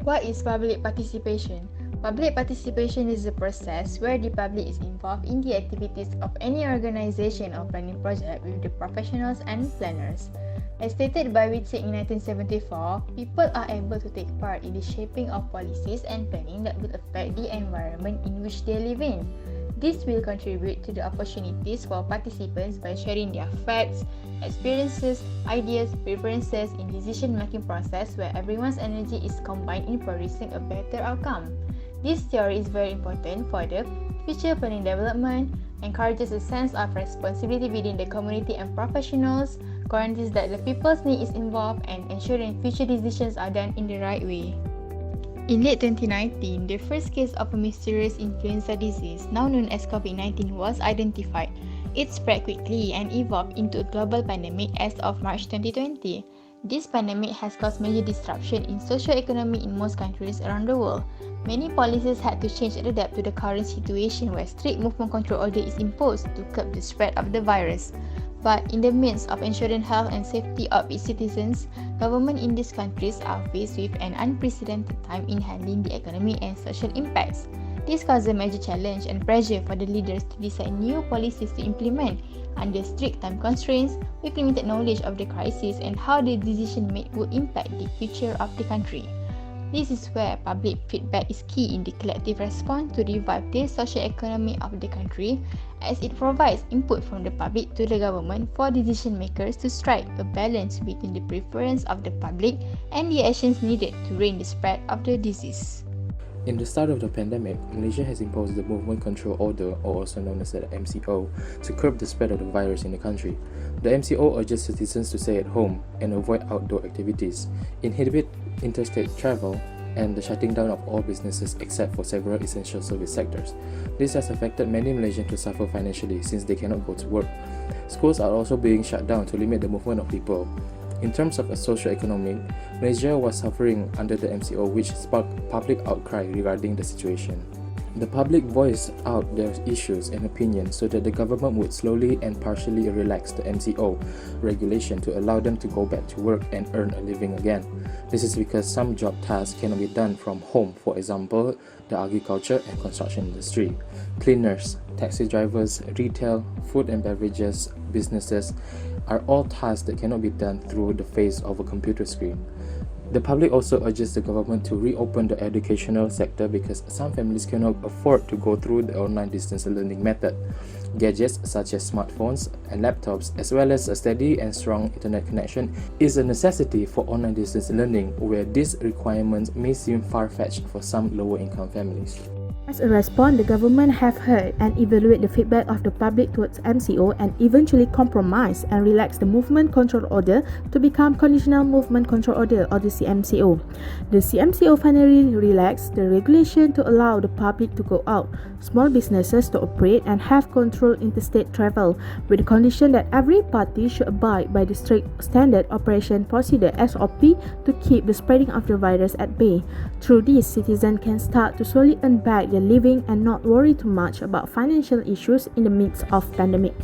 What is public participation? Public participation is a process where the public is involved in the activities of any organization or planning project with the professionals and planners. As stated by Whitsitt in 1974, people are able to take part in the shaping of policies and planning that will affect the environment in which they live in. This will contribute to the opportunities for participants by sharing their facts, experiences, ideas, preferences in decision-making process where everyone's energy is combined in producing a better outcome. This theory is very important for the future planning development, encourages a sense of responsibility within the community and professionals, guarantees that the people's need is involved, and ensuring future decisions are done in the right way. In late 2019, the first case of a mysterious influenza disease, now known as COVID-19, was identified. It spread quickly and evolved into a global pandemic as of March 2020. This pandemic has caused major disruption in socio-economy in most countries around the world. Many policies had to change and adapt to the current situation where strict movement control order is imposed to curb the spread of the virus. But in the midst of ensuring health and safety of its citizens, governments in these countries are faced with an unprecedented time in handling the economy and social impacts. This causes a major challenge and pressure for the leaders to decide new policies to implement under strict time constraints with limited knowledge of the crisis and how the decision made will impact the future of the country. This is where public feedback is key in the collective response to revive the social economy of the country, as it provides input from the public to the government for decision makers to strike a balance between the preference of the public and the actions needed to rein the spread of the disease. In the start of the pandemic, Malaysia has imposed the Movement Control Order, or also known as the MCO, to curb the spread of the virus in the country. The MCO urges citizens to stay at home and avoid outdoor activities, inhibit interstate travel, and the shutting down of all businesses except for several essential service sectors. This has affected many Malaysians to suffer financially since they cannot go to work. Schools are also being shut down to limit the movement of people. In terms of a socio-economic, Malaysia was suffering under the MCO, which sparked public outcry regarding the situation. The public voiced out their issues and opinions so that the government would slowly and partially relax the MCO regulation to allow them to go back to work and earn a living again. This is because some job tasks cannot be done from home, for example, the agriculture and construction industry. Cleaners, taxi drivers, retail, food and beverages, businesses are all tasks that cannot be done through the face of a computer screen. The public also urges the government to reopen the educational sector because some families cannot afford to go through the online distance learning method. Gadgets such as smartphones and laptops, as well as a steady and strong internet connection, is a necessity for online distance learning, where these requirements may seem far-fetched for some lower-income families. As a response, the government have heard and evaluated the feedback of the public towards MCO and eventually compromised and relaxed the Movement Control Order to become Conditional Movement Control Order, or the CMCO. The CMCO finally relaxed the regulation to allow the public to go out, small businesses to operate and have controlled interstate travel, with the condition that every party should abide by the strict Standard Operation Procedure (SOP) to keep the spreading of the virus at bay. Through this, citizens can start to slowly earn back their living and not worry too much about financial issues in the midst of pandemic.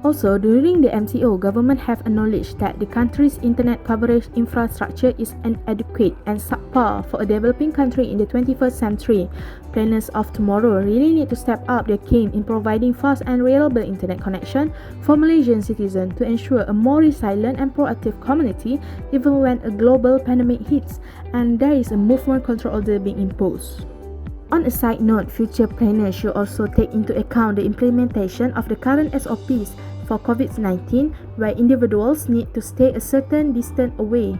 Also, during the MCO, government have acknowledged that the country's internet coverage infrastructure is inadequate and subpar for a developing country in the 21st century. Planners of tomorrow really need to step up their game in providing fast and reliable internet connection for Malaysian citizens to ensure a more resilient and proactive community even when a global pandemic hits and there is a movement control order being imposed. On a side note, future planners should also take into account the implementation of the current SOPs for COVID-19, where individuals need to stay a certain distance away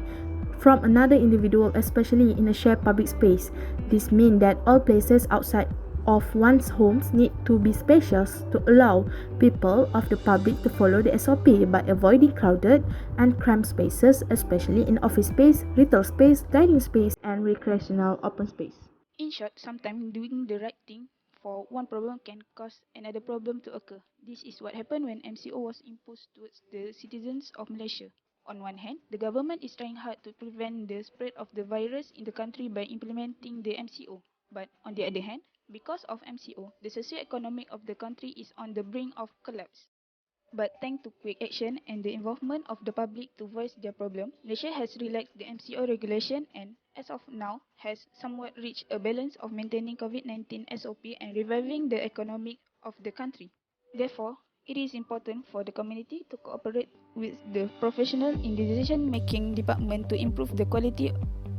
from another individual, especially in a shared public space. This means that all places outside of one's homes need to be spacious to allow people of the public to follow the SOP by avoiding crowded and cramped spaces, especially in office space, retail space, dining space, and recreational open space. In short, sometimes doing the right thing for one problem can cause another problem to occur. This is what happened when MCO was imposed towards the citizens of Malaysia. On one hand, the government is trying hard to prevent the spread of the virus in the country by implementing the MCO. But on the other hand, because of MCO, the socio-economic of the country is on the brink of collapse. But thanks to quick action and the involvement of the public to voice their problem, Malaysia has relaxed the MCO regulation and, as of now, has somewhat reached a balance of maintaining COVID-19 SOP and reviving the economy of the country. Therefore, it is important for the community to cooperate with the professional in the decision-making department to improve the quality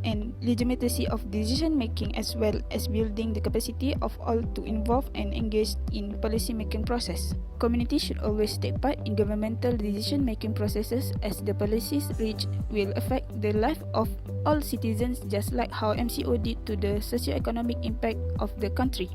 and legitimacy of decision-making as well as building the capacity of all to involve and engage in policy-making process. Community should always take part in governmental decision-making processes as the policies reached will affect the life of all citizens just like how MCO did to the socio-economic impact of the country.